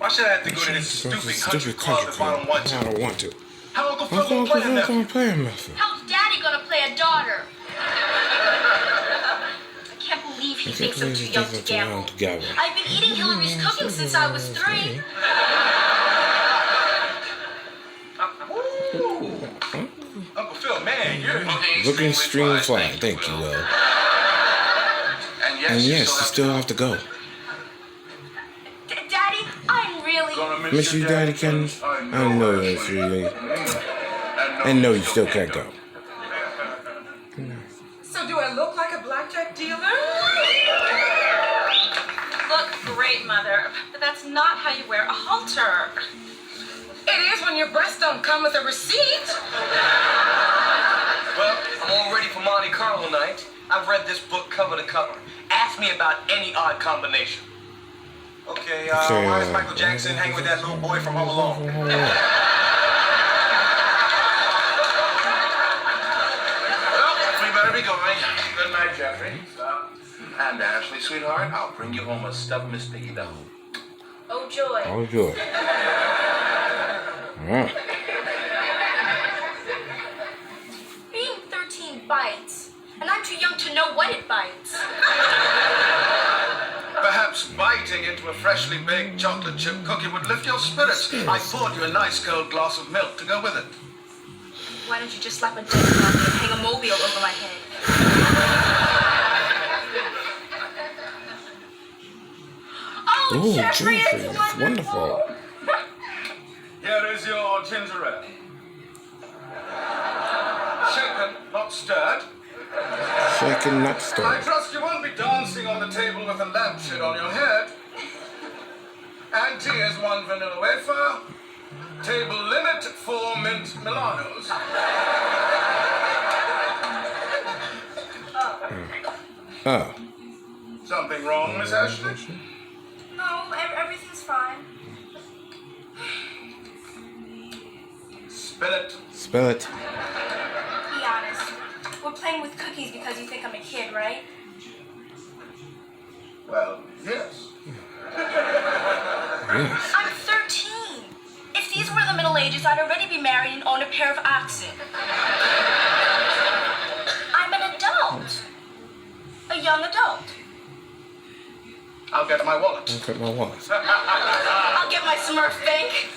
Why should I have to go to this stupid country club if I don't want to? I don't want to. How Uncle Phil gonna play a nephew? How's Daddy gonna play a daughter? I can't believe he thinks I'm too young to gamble. I've been eating Hillary's cooking since I was 3. Uncle Phil, man, you're looking extremely fine. Thank you, Will. And yes, you still have to go. Daddy, I'm really... Miss you, Daddy Ken? I know that's really... And no, you still can't go. So do I look like a blackjack dealer? Look great, Mother, but that's not how you wear a halter. It is when your breasts don't come with a receipt. Well, I'm all ready for Monte Carlo night. I've read this book cover to cover. Ask me about any odd combination. Okay, why is Michael Jackson hanging with that little boy from Home Alone? Well, we better be going. Good night, Jeffrey. And Ashley, sweetheart, I'll bring you home a stuffed Miss Piggy doll. Oh, joy. Oh, joy. Being 13 bites, and I'm too young to know what it bites. Perhaps biting into a freshly baked chocolate chip cookie would lift your spirits. I poured you a nice cold glass of milk to go with it. Why don't you just slap a dick on me and hang a mobile over my head? Oh, Ooh, Jeffrey, Jeffrey, it's it's wonderful. Here is your ginger ale. Shaken, not stirred. Shaken, not I stirred. trust you won't be dancing on the table with a lampshade on your head. And here's 1 vanilla wafer. Table limit 4 mint Milanos. Oh. Something wrong, Miss Ashley? No, everything's fine. Spill it. Spell it. Be honest. We're playing with cookies because you think I'm a kid, right? Well, yes. Yes. I'm 13. If these were the Middle Ages, I'd already be married and own a pair of oxen. I'm an adult. A young adult. I'll get my wallet. Look at my wallet. I'll get my Smurf bank.